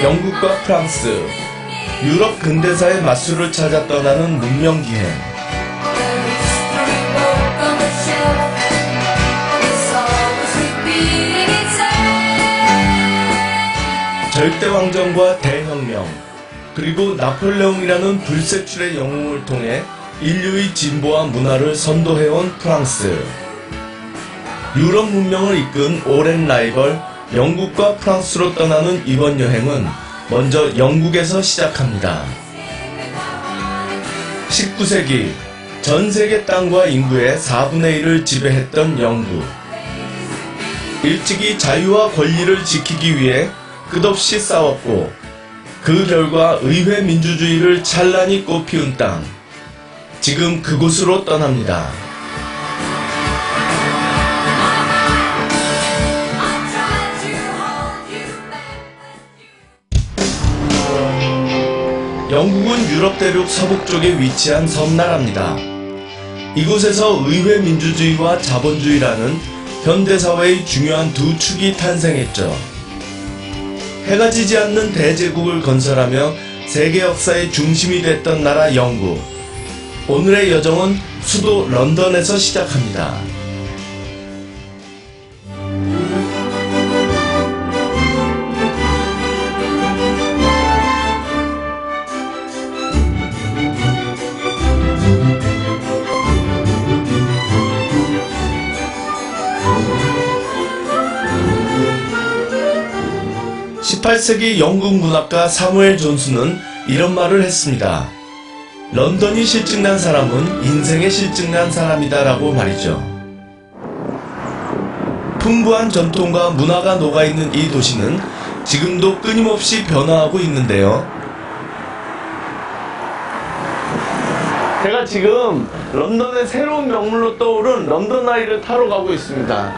영국과 프랑스, 유럽 근대사의 맞수를 찾아 떠나는 문명기행. 절대왕정과 대혁명, 그리고 나폴레옹이라는 불세출의 영웅을 통해 인류의 진보와 문화를 선도해온 프랑스. 유럽 문명을 이끈 오랜 라이벌 영국과 프랑스로 떠나는 이번 여행은 먼저 영국에서 시작합니다. 19세기 전 세계 땅과 인구의 4분의 1을 지배했던 영국. 일찍이 자유와 권리를 지키기 위해 끝없이 싸웠고 그 결과 의회 민주주의를 찬란히 꽃피운 땅. 지금 그곳으로 떠납니다. 영국은 유럽 대륙 서북쪽에 위치한 섬나라입니다. 이곳에서 의회 민주주의와 자본주의라는 현대사회의 중요한 두 축이 탄생했죠. 해가 지지 않는 대제국을 건설하며 세계 역사의 중심이 됐던 나라 영국. 오늘의 여정은 수도 런던에서 시작합니다. 18세기 영국 문학가 사무엘 존슨은 이런 말을 했습니다. 런던이 실증난 사람은 인생에 실증난 사람이다 라고 말이죠. 풍부한 전통과 문화가 녹아있는 이 도시는 지금도 끊임없이 변화하고 있는데요. 제가 지금 런던의 새로운 명물로 떠오른 런던 아이를 타러 가고 있습니다.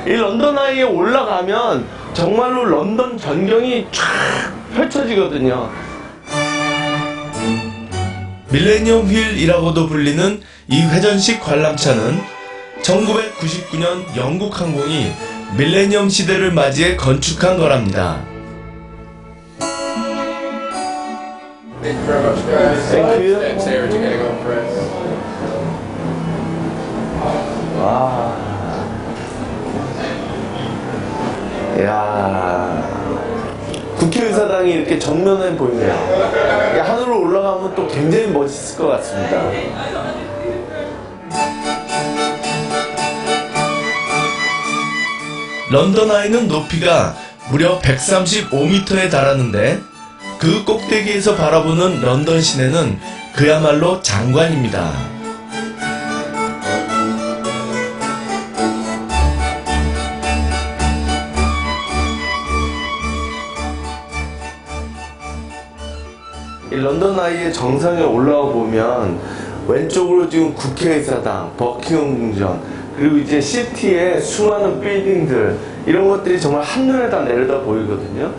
이 런던 아이에 올라가면 정말로 런던 전경이 쫙 펼쳐지거든요. 밀레니엄 휠이라고도 불리는 이 회전식 관람차는 1999년 영국 항공이 밀레니엄 시대를 맞이해 건축한 거랍니다. 와. 이야, 국회의사당이 이렇게 정면에 보이네요. 하늘로 올라가면 또 굉장히 멋있을 것 같습니다. 런던 아이는 높이가 무려 135m에 달하는데 그 꼭대기에서 바라보는 런던 시내는 그야말로 장관입니다. 이 런던 아이의 정상에 올라와 보면 왼쪽으로 지금 국회의사당, 버킹엄 궁전, 그리고 이제 시티의 수많은 빌딩들, 이런 것들이 정말 한눈에 다 내려다 보이거든요.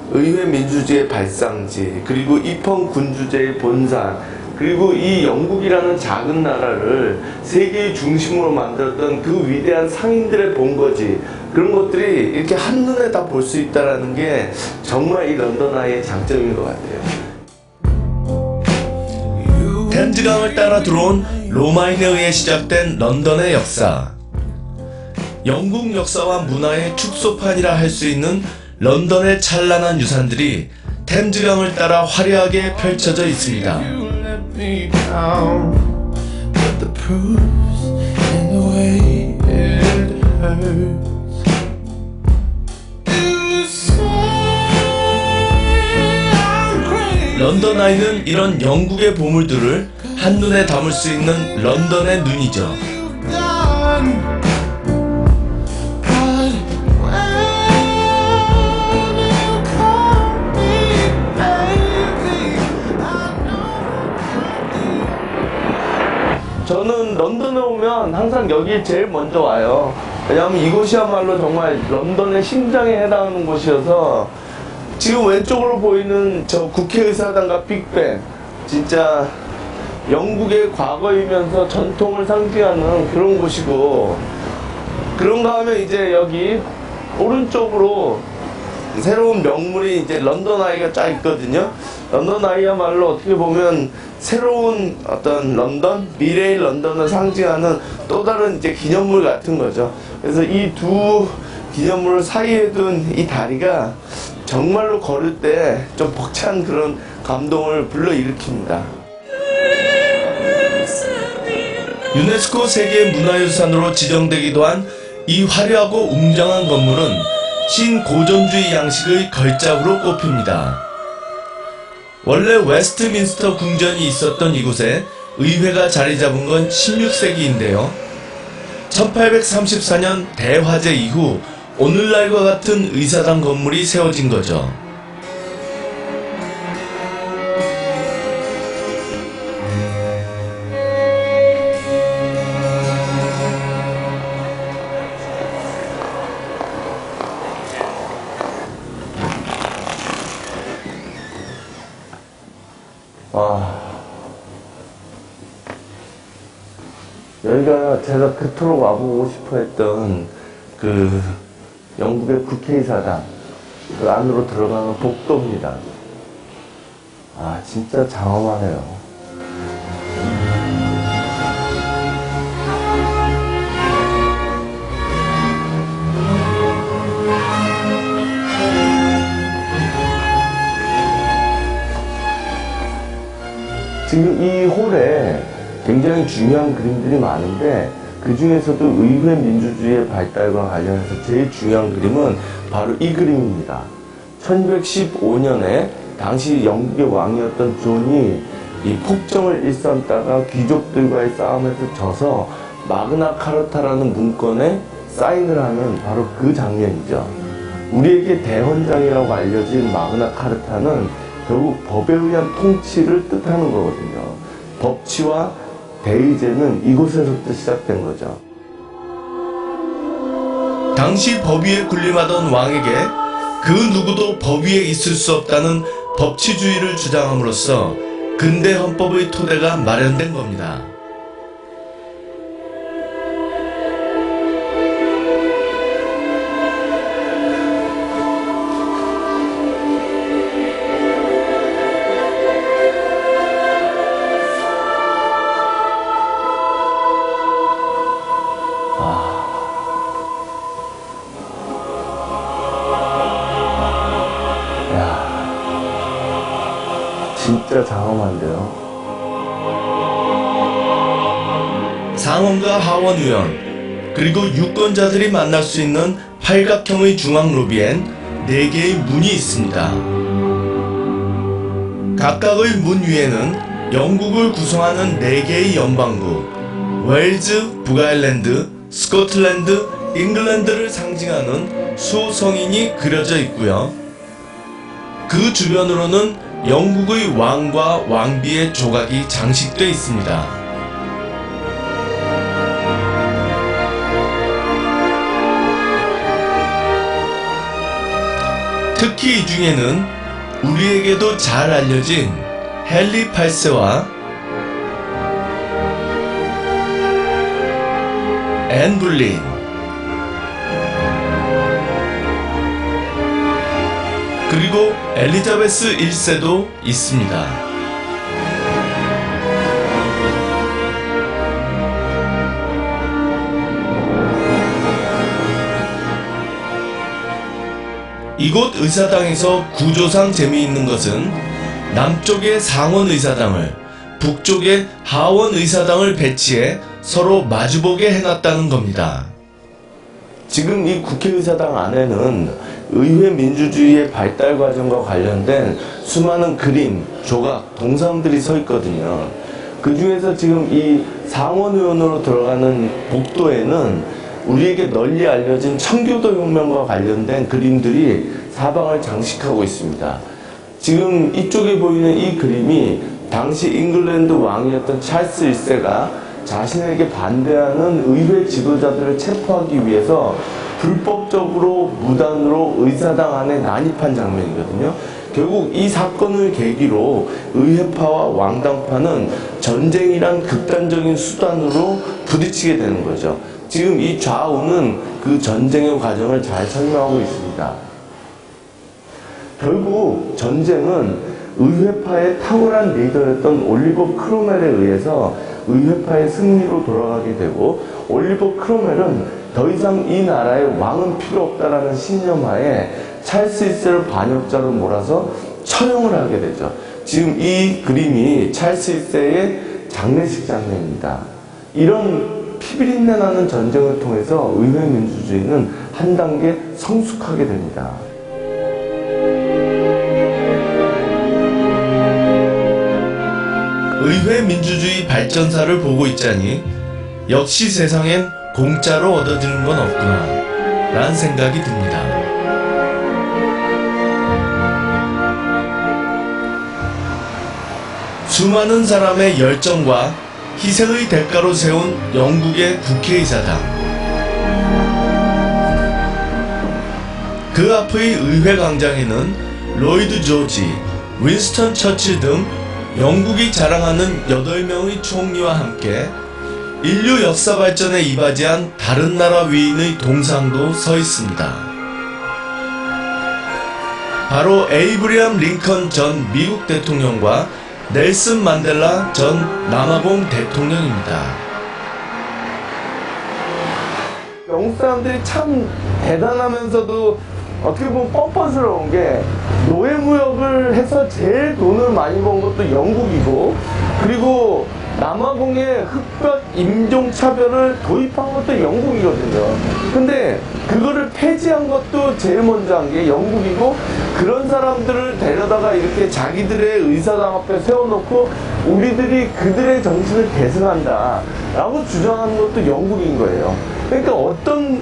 의회 민주주의의 발상지, 그리고 입헌 군주제의 본산, 그리고 이 영국이라는 작은 나라를 세계의 중심으로 만들었던 그 위대한 상인들의 본거지, 그런 것들이 이렇게 한눈에 다 볼 수 있다는 게 정말 이 런던 아이의 장점인 것 같아요. 템즈강을 따라 들어온 로마인에 의해 시작된 런던의 역사. 영국 역사와 문화의 축소판이라 할 수 있는 런던의 찬란한 유산들이 템즈강을 따라 화려하게 펼쳐져 있습니다. 런던 아이는 이런 영국의 보물들을 한눈에 담을 수 있는 런던의 눈이죠. 저는 런던에 오면 항상 여기 제일 먼저 와요. 왜냐하면 이곳이야말로 정말 런던의 심장에 해당하는 곳이어서, 지금 왼쪽으로 보이는 저 국회의사당과 빅벤, 진짜 영국의 과거이면서 전통을 상징하는 그런 곳이고, 그런가 하면 이제 여기 오른쪽으로 새로운 명물이 이제 런던 아이가 쫙 있거든요. 런던 아이야말로 어떻게 보면 새로운 어떤 런던, 미래의 런던을 상징하는 또 다른 이제 기념물 같은 거죠. 그래서 이 두 기념물 사이에 둔 이 다리가 정말로 걸을 때 좀 벅찬 그런 감동을 불러일으킵니다. 유네스코 세계문화유산으로 지정되기도 한 이 화려하고 웅장한 건물은 신고전주의 양식의 걸작으로 꼽힙니다. 원래 웨스트민스터 궁전이 있었던 이곳에 의회가 자리 잡은 건 16세기인데요. 1834년 대화재 이후 오늘날과 같은 의사당 건물이 세워진 거죠. 와, 여기가 제가 그토록 와보고 싶어 했던 그 영국의 국회의사당 그 안으로 들어가는 복도입니다. 아, 진짜 장엄하네요. 지금 이 홀에 굉장히 중요한 그림들이 많은데 그 중에서도 의회 민주주의의 발달과 관련해서 제일 중요한 그림은 바로 이 그림입니다. 1215년에 당시 영국의 왕이었던 존이 이 폭정을 일삼다가 귀족들과의 싸움에서 져서 마그나 카르타라는 문건에 사인을 하는 바로 그 장면이죠. 우리에게 대헌장이라고 알려진 마그나 카르타는 결국 법에 의한 통치를 뜻하는 거거든요. 법치와 대의제는 이곳에서부터 시작된 거죠. 당시 법 위에 군림하던 왕에게 그 누구도 법 위에 있을 수 없다는 법치주의를 주장함으로써 근대 헌법의 토대가 마련된 겁니다. 진짜 장엄한데요. 상원과 하원 의원 그리고 유권자들이 만날 수 있는 팔각형의 중앙 로비엔 4개의 문이 있습니다. 각각의 문 위에는 영국을 구성하는 4개의 연방국 웨일즈, 북아일랜드, 스코틀랜드, 잉글랜드를 상징하는 수성인이 그려져 있고요. 그 주변으로는 영국의 왕과 왕비의 조각이 장식되어 있습니다. 특히 이 중에는 우리에게도 잘 알려진 헨리 8세와 앤 불린, 그리고 엘리자베스 1세도 있습니다. 이곳 의사당에서 구조상 재미있는 것은 남쪽의 상원 의사당을 북쪽의 하원 의사당을 배치해 서로 마주보게 해놨다는 겁니다. 지금 이 국회의사당 안에는 의회 민주주의의 발달 과정과 관련된 수많은 그림, 조각, 동상들이 서 있거든요. 그 중에서 지금 이 상원의원으로 들어가는 복도에는 우리에게 널리 알려진 청교도 혁명과 관련된 그림들이 사방을 장식하고 있습니다. 지금 이쪽에 보이는 이 그림이 당시 잉글랜드 왕이었던 찰스 1세가 자신에게 반대하는 의회 지도자들을 체포하기 위해서 불법적으로 무단으로 의사당 안에 난입한 장면이거든요. 결국 이 사건을 계기로 의회파와 왕당파는 전쟁이란 극단적인 수단으로 부딪히게 되는 거죠. 지금 이 좌우는 그 전쟁의 과정을 잘 설명하고 있습니다. 결국 전쟁은 의회파의 탁월한 리더였던 올리버 크롬웰에 의해서 의회파의 승리로 돌아가게 되고, 올리버 크롬웰은 더 이상 이 나라의 왕은 필요 없다라는 신념하에 찰스 1세를 반역자로 몰아서 처형을 하게 되죠. 지금 이 그림이 찰스 1세의 장례식 장면입니다. 이런 피비린내 나는 전쟁을 통해서 의회 민주주의는 한 단계 성숙하게 됩니다. 의회 민주주의 발전사를 보고 있자니 역시 세상엔 공짜로 얻어지는 건 없구나 라는 생각이 듭니다. 수많은 사람의 열정과 희생의 대가로 세운 영국의 국회의사당, 그 앞의 의회 광장에는 로이드 조지, 윈스턴 처칠 등 영국이 자랑하는 8명의 총리와 함께 인류 역사 발전에 이바지한 다른 나라 위인의 동상도 서 있습니다. 바로 에이브리엄 링컨 전 미국 대통령과 넬슨 만델라 전 남아공 대통령입니다. 영국 사람들이 참 대단하면서도 어떻게 보면 뻔뻔스러운 게, 노예무역을 해서 제일 돈을 많이 번 것도 영국이고, 그리고 남아공에 흑백 인종차별을 도입한 것도 영국이거든요. 근데 그거를 폐지한 것도 제일 먼저 한 게 영국이고, 그런 사람들을 데려다가 이렇게 자기들의 의사당 앞에 세워놓고 우리들이 그들의 정신을 계승한다 라고 주장하는 것도 영국인 거예요. 그러니까 어떤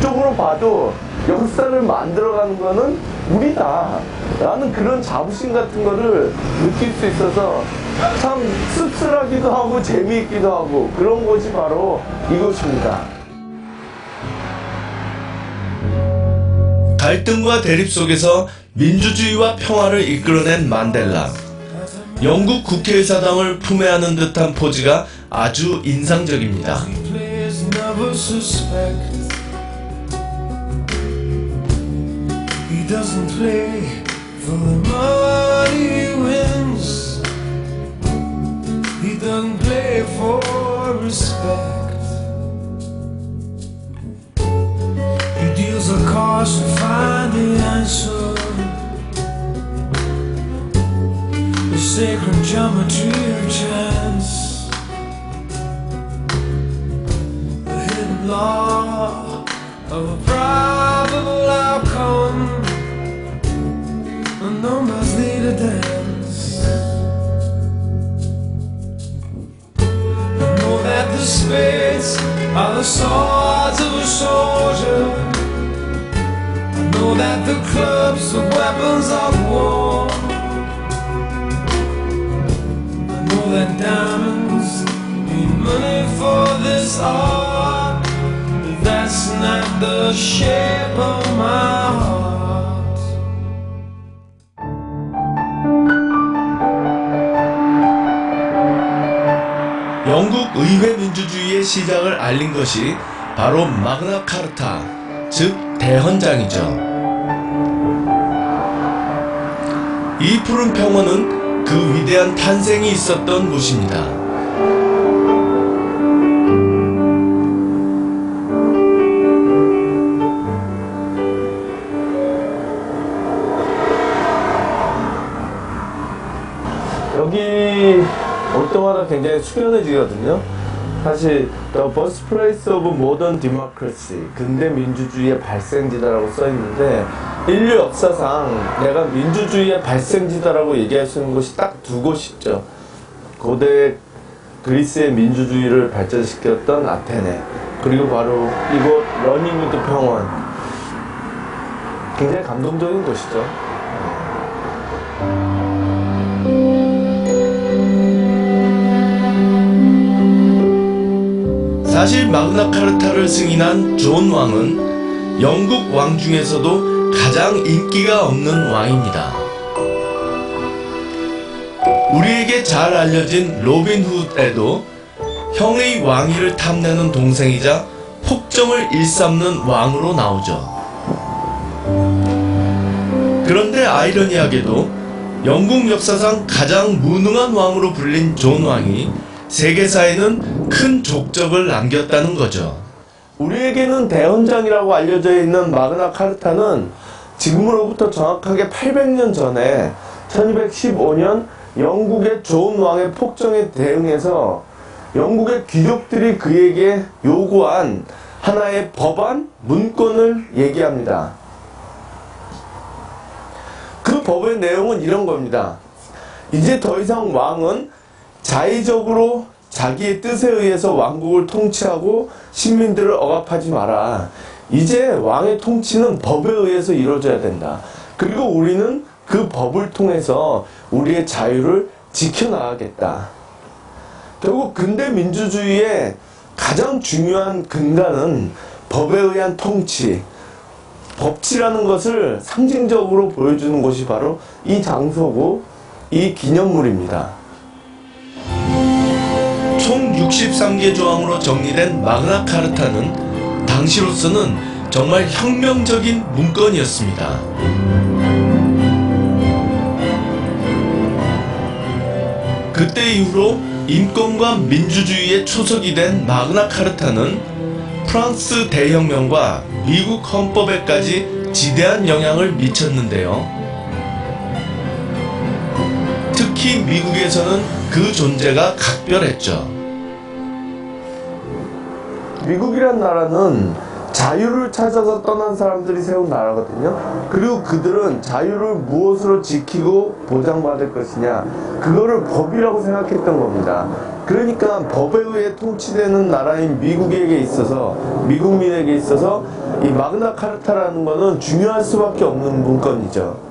쪽으로 봐도 역사를 만들어가는 거는 우리다 라는 그런 자부심 같은 거를 느낄 수 있어서 참 씁쓸하기도 하고 재미있기도 하고, 그런 곳이 바로 이곳입니다. 갈등과 대립 속에서 민주주의와 평화를 이끌어낸 만델라. 영국 국회의사당을 품에 안은 듯한 포즈가 아주 인상적입니다. He doesn't play for the money he wins. He doesn't play for respect. He deals the cards to find the answer. The sacred geometry of chance. The hidden law of a probable outcome. The numbers need a dance. I know that the spades are the swords of a soldier. I know that the clubs are weapons of war. I know that diamonds need money for this art. That's not the shape of my heart. 영국 의회 민주주의의 시작을 알린 것이 바로 마그나 카르타, 즉 대헌장이죠. 이 푸른 평원은 그 위대한 탄생이 있었던 곳입니다. 여기 올 때마다 굉장히 숙연해지거든요. 사실 The Birthplace of Modern Democracy, 근대 민주주의의 발생지다라고 써 있는데, 인류 역사상 내가 민주주의의 발생지다라고 얘기할 수 있는 곳이 딱 두 곳이 있죠. 고대 그리스의 민주주의를 발전시켰던 아테네, 그리고 바로 이곳 러닝우드 평원. 굉장히 감동적인 곳이죠. 사실 마그나 카르타를 승인한 존 왕은 영국 왕 중에서도 가장 인기가 없는 왕입니다. 우리에게 잘 알려진 로빈 훗에도 형의 왕위를 탐내는 동생이자 폭정을 일삼는 왕으로 나오죠. 그런데 아이러니하게도 영국 역사상 가장 무능한 왕으로 불린 존 왕이 세계사에는 큰 족적을 남겼다는 거죠. 우리에게는 대헌장이라고 알려져 있는 마그나 카르타는 지금으로부터 정확하게 800년 전에 1215년 영국의 존 왕의 폭정에 대응해서 영국의 귀족들이 그에게 요구한 하나의 법안, 문건을 얘기합니다. 그 법의 내용은 이런 겁니다. 이제 더 이상 왕은 자의적으로 자기의 뜻에 의해서 왕국을 통치하고 식민들을 억압하지 마라. 이제 왕의 통치는 법에 의해서 이루어져야 된다. 그리고 우리는 그 법을 통해서 우리의 자유를 지켜나가겠다. 결국 근대 민주주의의 가장 중요한 근간은 법에 의한 통치, 법치라는 것을 상징적으로 보여주는 곳이 바로 이 장소고 이 기념물입니다. 총 63개 조항으로 정리된 마그나 카르타는 당시로서는 정말 혁명적인 문건이었습니다. 그때 이후로 인권과 민주주의의 초석이 된 마그나 카르타는 프랑스 대혁명과 미국 헌법에까지 지대한 영향을 미쳤는데요. 특히 미국에서는 그 존재가 각별했죠. 미국이란 나라는 자유를 찾아서 떠난 사람들이 세운 나라거든요. 그리고 그들은 자유를 무엇으로 지키고 보장받을 것이냐, 그거를 법이라고 생각했던 겁니다. 그러니까 법에 의해 통치되는 나라인 미국에게 있어서, 미국민에게 있어서 이 마그나 카르타라는 거는 중요할 수밖에 없는 문건이죠.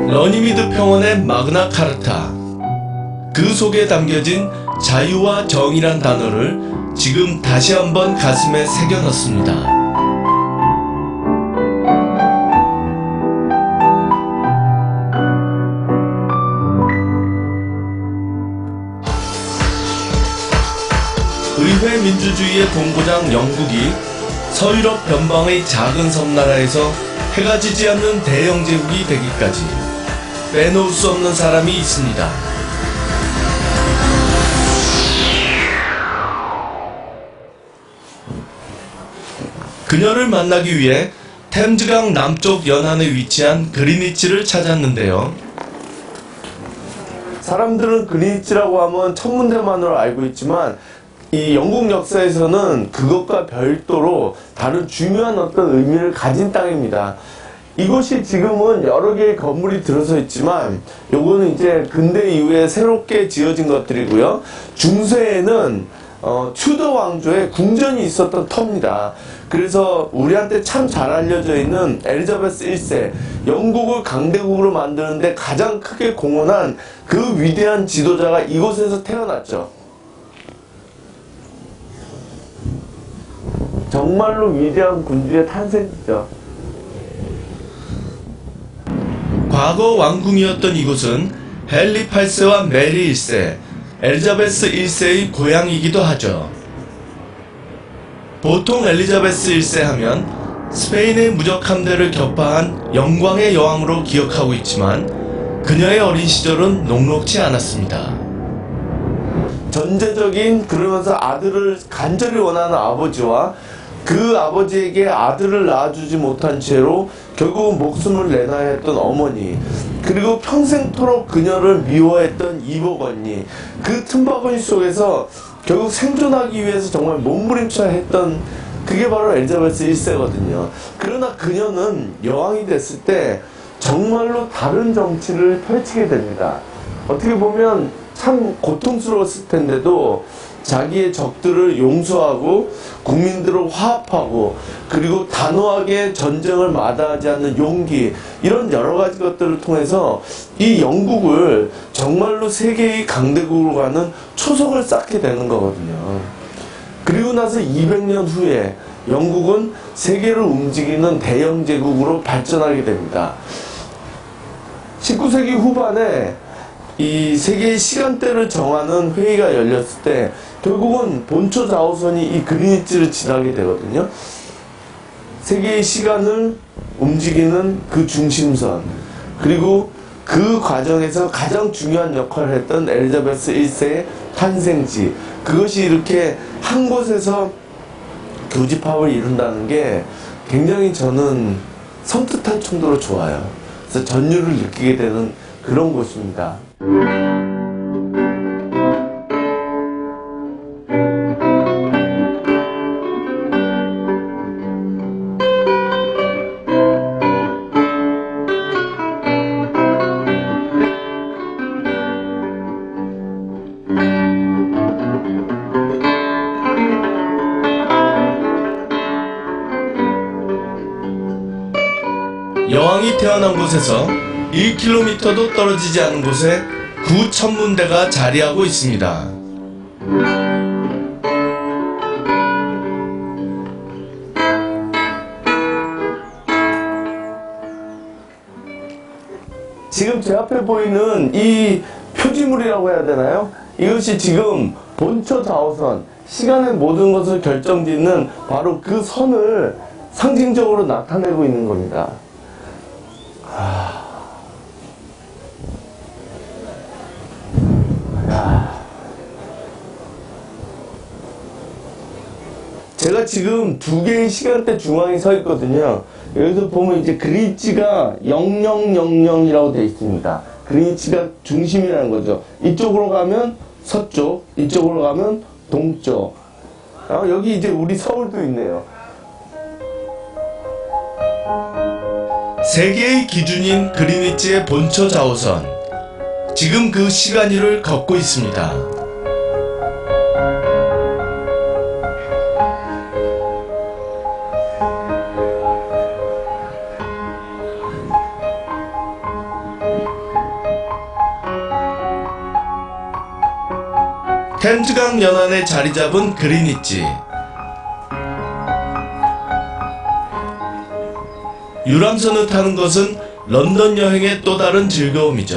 러니미드 평원의 마그나 카르타, 그 속에 담겨진 자유와 정의란 단어를 지금 다시 한번 가슴에 새겨 넣습니다. 의회 민주주의의 본고장 영국이 서유럽 변방의 작은 섬나라에서 해가 지지 않는 대영 제국이 되기까지 빼놓을 수 없는 사람이 있습니다. 그녀를 만나기 위해 템즈강 남쪽 연안에 위치한 그리니치를 찾았는데요. 사람들은 그리니치라고 하면 천문대만으로 알고 있지만 이 영국 역사에서는 그것과 별도로 다른 중요한 어떤 의미를 가진 땅입니다. 이곳이 지금은 여러 개의 건물이 들어서 있지만 요거는 이제 근대 이후에 새롭게 지어진 것들이고요. 중세에는 튜더 왕조의 궁전이 있었던 터입니다. 그래서 우리한테 참 잘 알려져 있는 엘리자베스 1세, 영국을 강대국으로 만드는데 가장 크게 공헌한 그 위대한 지도자가 이곳에서 태어났죠. 정말로 위대한 군주의 탄생이죠. 과거 왕궁이었던 이곳은 헨리 8세와 메리 1세, 엘리자베스 1세의 고향이기도 하죠. 보통 엘리자베스 1세 하면 스페인의 무적 함대를 격파한 영광의 여왕으로 기억하고 있지만 그녀의 어린 시절은 녹록지 않았습니다. 전제적인, 그러면서 아들을 간절히 원하는 아버지와 그 아버지에게 아들을 낳아주지 못한 채로 결국은 목숨을 내놔야 했던 어머니, 그리고 평생토록 그녀를 미워했던 이복 언니, 그 틈바구니 속에서 결국 생존하기 위해서 정말 몸부림쳐야 했던 그게 바로 엘리자베스 1세거든요. 그러나 그녀는 여왕이 됐을 때 정말로 다른 정치를 펼치게 됩니다. 어떻게 보면 참 고통스러웠을 텐데도 자기의 적들을 용서하고 국민들을 화합하고 그리고 단호하게 전쟁을 마다하지 않는 용기, 이런 여러 가지 것들을 통해서 이 영국을 정말로 세계의 강대국으로 가는 초석을 쌓게 되는 거거든요. 그리고 나서 200년 후에 영국은 세계를 움직이는 대영 제국으로 발전하게 됩니다. 19세기 후반에 이 세계의 시간대를 정하는 회의가 열렸을 때 결국은 본초 좌우선이 이 그린위치를 지나게 되거든요. 세계의 시간을 움직이는 그 중심선, 그리고 그 과정에서 가장 중요한 역할을 했던 엘리자베스 1세의 탄생지, 그것이 이렇게 한 곳에서 교집합을 이룬다는 게 굉장히 저는 섬뜩할 정도로 좋아요. 그래서 전율을 느끼게 되는 그런 곳입니다. 여왕이 태어난 곳에서 1km도 떨어지지 않은 곳에 구천문대가 자리하고 있습니다. 지금 제 앞에 보이는 이 표지물이라고 해야 되나요? 이것이 지금 본초 좌우선, 시간의 모든 것을 결정짓는 바로 그 선을 상징적으로 나타내고 있는 겁니다. 제가 지금 두 개의 시간대 중앙에 서 있거든요. 여기서 보면 이제 그린위치가 0000이라고 되어 있습니다. 그린위치가 중심이라는 거죠. 이쪽으로 가면 서쪽, 이쪽으로 가면 동쪽. 여기 이제 우리 서울도 있네요. 세계의 기준인 그린위치의 본초 좌우선, 지금 그 시간위를 걷고 있습니다. 템즈강 연안에 자리 잡은 그린위치. 유람선을 타는 것은 런던 여행의 또 다른 즐거움이죠.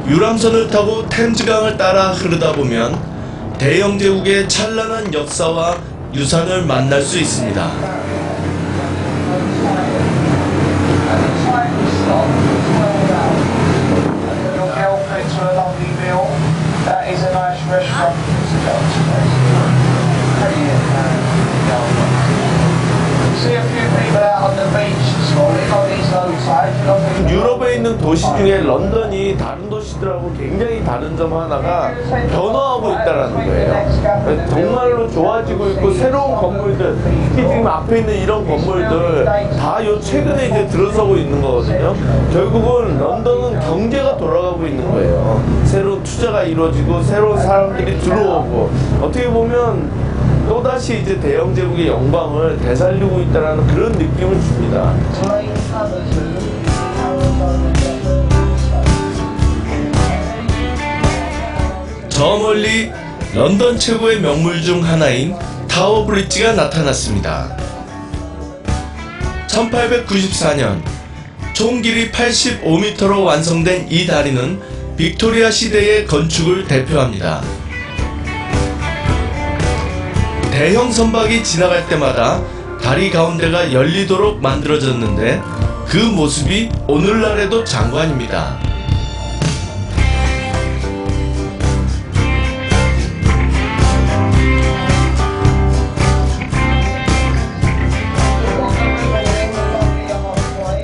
유람선을 타고 템즈강을 따라 흐르다 보면 대영 제국의 찬란한 역사와 유산을 만날 수 있습니다. 유럽에 있는 도시 중에 런던이 다른 도시들하고 굉장히 다른 점 하나가 변화하고 있다는 거예요. 정말로 좋아지고 있고 새로운 건물들, 특히 지금 앞에 있는 이런 건물들 다 요 최근에 이제 들어서고 있는 거거든요. 결국은 런던은 경제가 돌아가고 있는 거예요. 새로운 투자가 이루어지고 새로운 사람들이 들어오고, 어떻게 보면 또다시 이제 대영 제국의 영광을 되살리고 있다는 그런 느낌을 줍니다. 저 멀리 런던 최고의 명물 중 하나인 타워 브릿지가 나타났습니다. 1894년 총 길이 85m로 완성된 이 다리는 빅토리아 시대의 건축을 대표합니다. 대형 선박이 지나갈 때마다 다리 가운데가 열리도록 만들어졌는데 그 모습이 오늘날에도 장관입니다.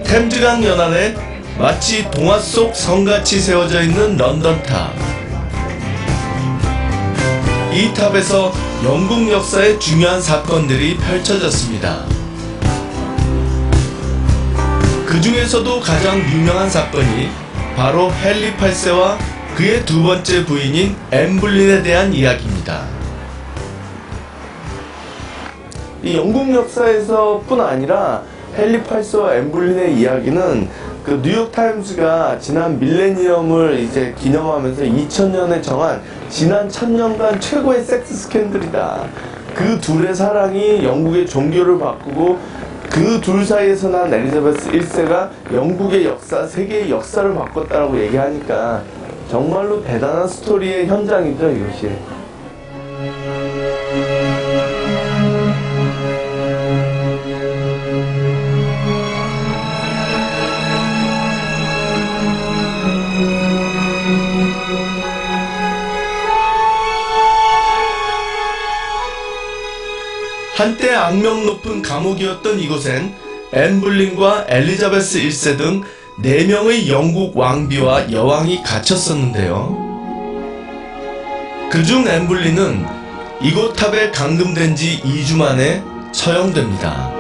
템즈강 연안에 마치 동화 속 성같이 세워져 있는 런던탑. 이 탑에서 영국 역사의 중요한 사건들이 펼쳐졌습니다. 그 중에서도 가장 유명한 사건이 바로 헨리 8세와 그의 두 번째 부인인 앤 불린에 대한 이야기입니다. 이 영국 역사에서뿐 아니라 헨리 8세와 앤 불린의 이야기는 그 뉴욕타임스가 지난 밀레니엄을 이제 기념하면서 2000년에 정한 지난 1000년간 최고의 섹스 스캔들이다. 그 둘의 사랑이 영국의 종교를 바꾸고 그 둘 사이에서 난 엘리자베스 1세가 영국의 역사, 세계의 역사를 바꿨다라고 얘기하니까 정말로 대단한 스토리의 현장이죠, 이것이. 한때 악명 높은 감옥이었던 이곳엔 앤 볼린과 엘리자베스 1세 등 4명의 영국 왕비와 여왕이 갇혔었는데요. 그중 앤 볼린은 이곳 탑에 감금된 지 2주 만에 처형됩니다.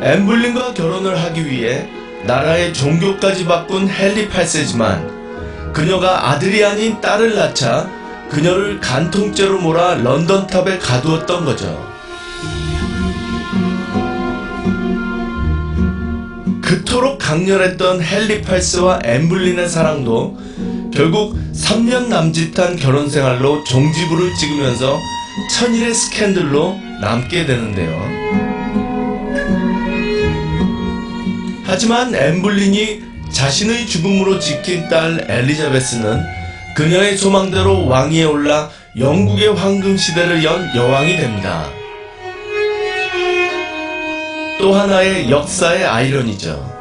앤 볼린과 결혼을 하기 위해 나라의 종교까지 바꾼 헨리 8세지만 그녀가 아들이 아닌 딸을 낳자 그녀를 간통죄로 몰아 런던탑에 가두었던 거죠. 그토록 강렬했던 헨리 8세와 앤 볼린의 사랑도 결국 3년 남짓한 결혼생활로 종지부를 찍으면서 천일의 스캔들로 남게 되는데요. 하지만 앤 볼린이 자신의 죽음으로 지킨 딸 엘리자베스는 그녀의 소망대로 왕위에 올라 영국의 황금시대를 연 여왕이 됩니다. 또 하나의 역사의 아이러니죠.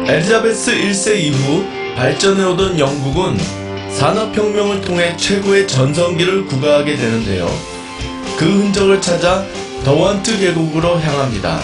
엘리자베스 1세 이후 발전해오던 영국은 산업혁명을 통해 최고의 전성기를 구가하게 되는데요. 그 흔적을 찾아 더원트 계곡으로 향합니다.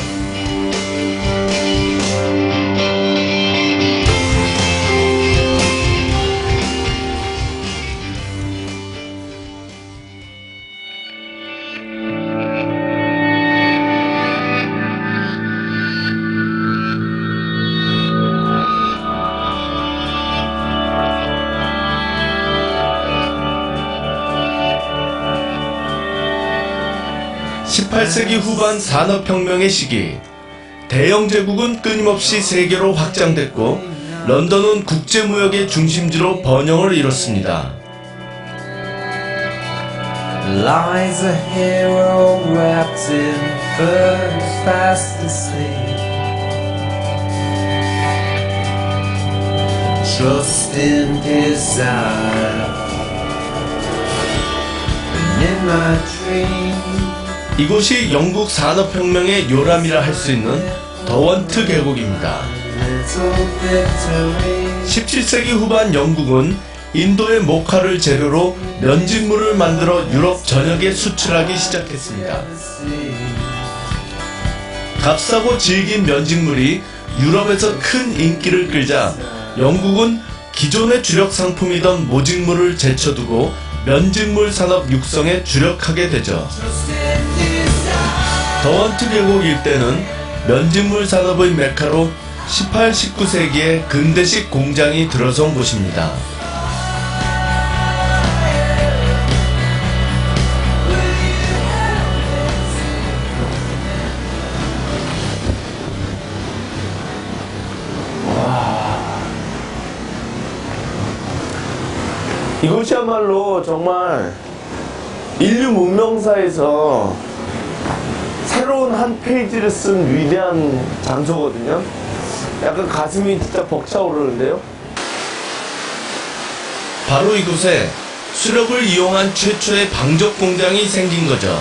(18세기) 후반 산업혁명의 시기, 대영 제국은 끊임없이 세계로 확장됐고 런던은 국제무역의 중심지로 번영을 이뤘습니다. Lies a hero wrapped in furs fast asleep. Trust in his eye. And in my dream. 이곳이 영국 산업혁명의 요람이라 할 수 있는 더원트 계곡입니다. 17세기 후반 영국은 인도의 목화를 재료로 면직물을 만들어 유럽 전역에 수출하기 시작했습니다. 값싸고 질긴 면직물이 유럽에서 큰 인기를 끌자 영국은 기존의 주력 상품이던 모직물을 제쳐두고 면직물 산업 육성에 주력하게 되죠. 더원트 계곡 일대는 면직물 산업의 메카로 18, 19세기에 근대식 공장이 들어선 곳입니다. 이곳이야말로 정말 인류 문명사에서 새로운 한 페이지를 쓴 위대한 장소거든요. 약간 가슴이 진짜 벅차오르는데요. 바로 이곳에 수력을 이용한 최초의 방적 공장이 생긴 거죠.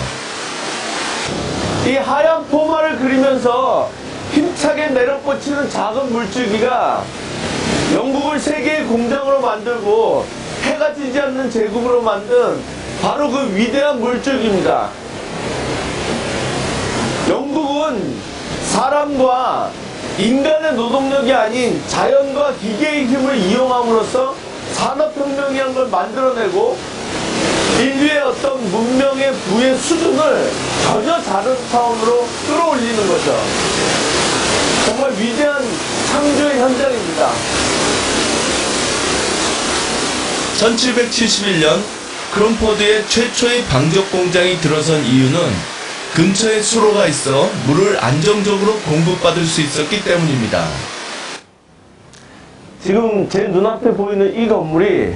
이 하얀 포마를 그리면서 힘차게 내려꽂히는 작은 물줄기가 영국을 세계의 공장으로 만들고 해가 지지 않는 제국으로 만든 바로 그 위대한 물줄기입니다. 영국은 사람과 인간의 노동력이 아닌 자연과 기계의 힘을 이용함으로써 산업혁명이란 걸 만들어내고 인류의 어떤 문명의 부의 수준을 전혀 다른 차원으로 끌어올리는 거죠. 정말 위대한 창조의 현장입니다. 1771년 크롬포드의 최초의 방적 공장이 들어선 이유는 근처에 수로가 있어 물을 안정적으로 공급받을 수 있었기 때문입니다. 지금 제 눈앞에 보이는 이 건물이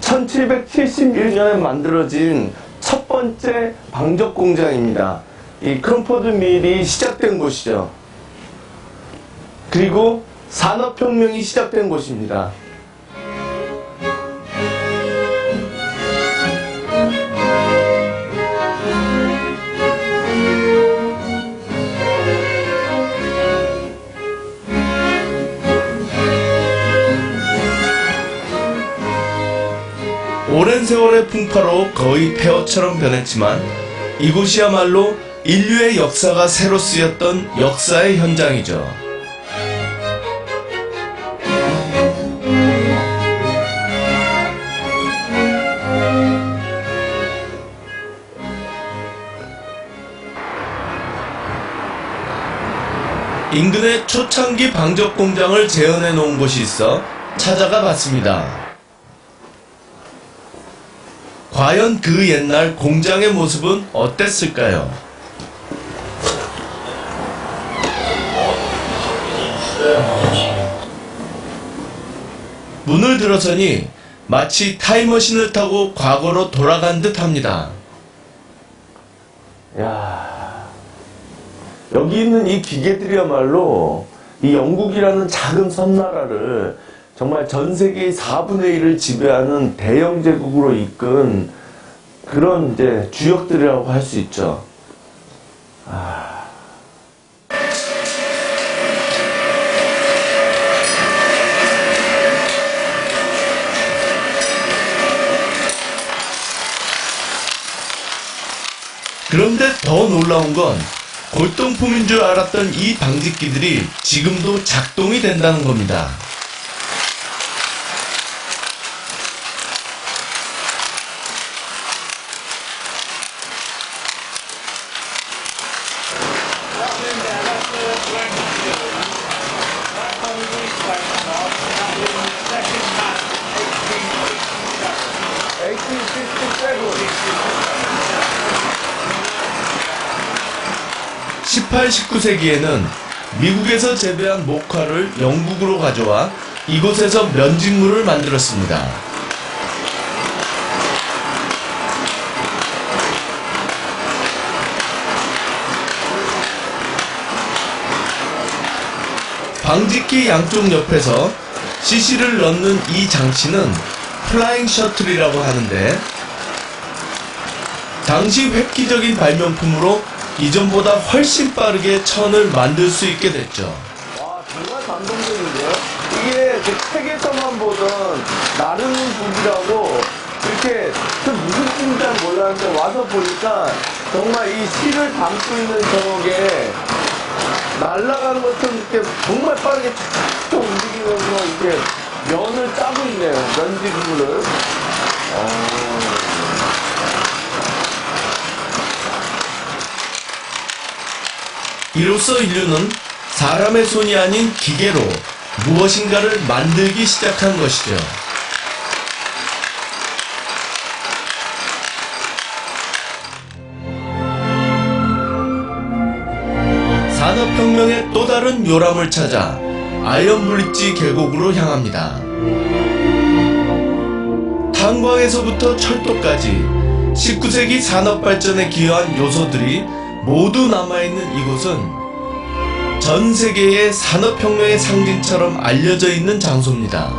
1771년에 만들어진 첫 번째 방적 공장입니다. 이 크롬포드 밀이 시작된 곳이죠. 그리고 산업혁명이 시작된 곳입니다. 오랜 세월의 풍파로 거의 폐허처럼 변했지만 이곳이야말로 인류의 역사가 새로 쓰였던 역사의 현장이죠. 인근에 초창기 방적 공장을 재현해 놓은 곳이 있어 찾아가 봤습니다. 과연 그 옛날 공장의 모습은 어땠을까요? 문을 들어서니 마치 타임머신을 타고 과거로 돌아간 듯 합니다. 야, 여기 있는 이 기계들이야말로 이 영국이라는 작은 섬나라를 정말 전 세계의 4분의 1을 지배하는 대영 제국으로 이끈 그런 이제 주역들이라고 할 수 있죠. 그런데 더 놀라운 건 골동품인 줄 알았던 이 방직기들이 지금도 작동이 된다는 겁니다. (18, 19세기에는) 미국에서 재배한 목화를 영국으로 가져와 이곳에서 면직물을 만들었습니다. 방직기 양쪽 옆에서 CC를 넣는 이 장치는 플라잉 셔틀이라고 하는데, 당시 획기적인 발명품으로 이전보다 훨씬 빠르게 천을 만들 수 있게 됐죠. 와, 정말 감동적인데요? 이게 그 책에서만 보던 나르는북이라고 이렇게 그 무슨 뜻인지 잘 몰랐는데 와서 보니까 정말 이 실을 담고 있는 저게 날아가는 것처럼 이렇게 정말 빠르게 툭툭 움직이면서 이렇게 면을 짜고 있네요. 면지물을. 이로써 인류는 사람의 손이 아닌 기계로 무엇인가를 만들기 시작한 것이죠. 산업혁명의 또 다른 요람을 찾아 아이언 브릿지 계곡으로 향합니다. 탄광에서부터 철도까지 19세기 산업발전에 기여한 요소들이 모두 남아있는 이곳은 전 세계의 산업혁명의 상징처럼 알려져 있는 장소입니다.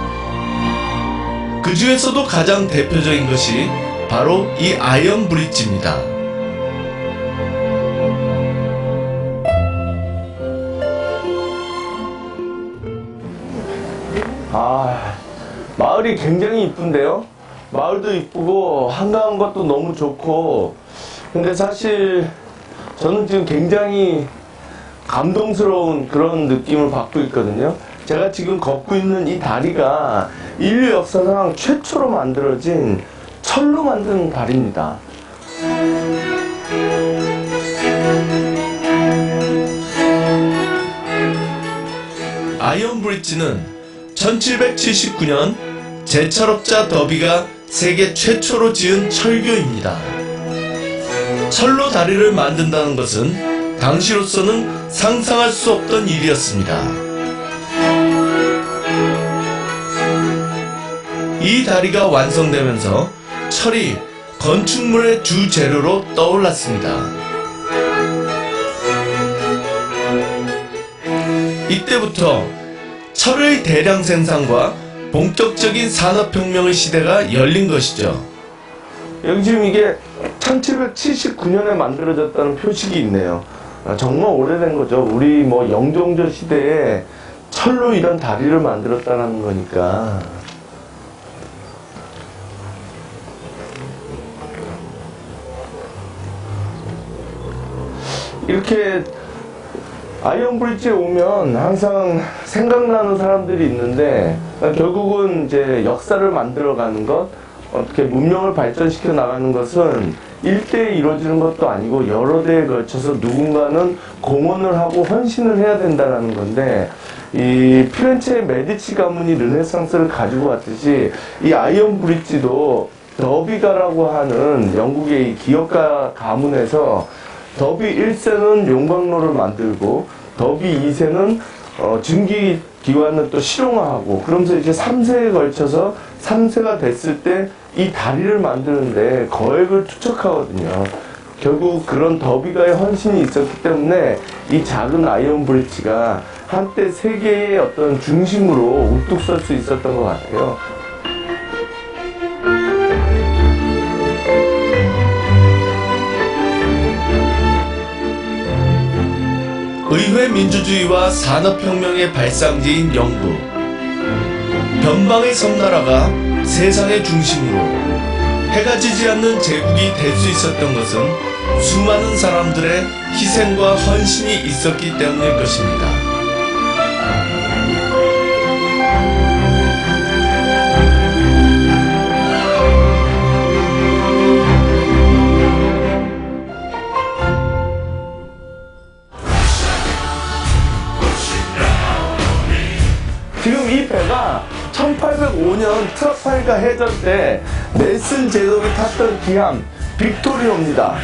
그 중에서도 가장 대표적인 것이 바로 이 아이언 브릿지입니다. 아, 마을이 굉장히 이쁜데요. 마을도 이쁘고 한가한 것도 너무 좋고, 근데 사실 저는 지금 굉장히 감동스러운 그런 느낌을 받고 있거든요. 제가 지금 걷고 있는 이 다리가 인류 역사상 최초로 만들어진 철로 만든 다리입니다. 아이언 브릿지는 1779년 제철업자 더비가 세계 최초로 지은 철교입니다. 철로 다리를 만든다는 것은 당시로서는 상상할 수 없던 일이었습니다. 이 다리가 완성되면서 철이 건축물의 주 재료로 떠올랐습니다. 이때부터 철의 대량 생산과 본격적인 산업혁명의 시대가 열린 것이죠. 여기 지금 이게 1779년에 만들어졌다는 표식이 있네요. 정말 오래된 거죠. 우리 뭐 영종조 시대에 철로 이런 다리를 만들었다는 거니까. 이렇게 아이언 브릿지에 오면 항상 생각나는 사람들이 있는데, 결국은 이제 역사를 만들어가는 것, 어떻게 문명을 발전시켜 나가는 것은 일대에 이루어지는 것도 아니고 여러 대에 걸쳐서 누군가는 공헌을 하고 헌신을 해야 된다는 건데, 이 피렌체의 메디치 가문이 르네상스를 가지고 왔듯이 이 아이언 브릿지도 더비가라고 하는 영국의 이 기업가 가문에서 더비 1세는 용광로를 만들고 더비 2세는 증기기관을 또 실용화하고, 그러면서 이제 3세에 걸쳐서 3세가 됐을 때 이 다리를 만드는데 거액을 투척하거든요. 결국 그런 더비가의 헌신이 있었기 때문에 이 작은 아이언 브릿지가 한때 세계의 어떤 중심으로 우뚝 설 수 있었던 것 같아요. 의회 민주주의와 산업혁명의 발상지인 영국. 변방의 섬나라가 세상의 중심으로 해가 지지 않는 제국이 될 수 있었던 것은 수많은 사람들의 희생과 헌신이 있었기 때문일 것입니다. 지금 이 배가 1805년 트라팔가 해전 때 넬슨 제독이 탔던 기함 빅토리오입니다.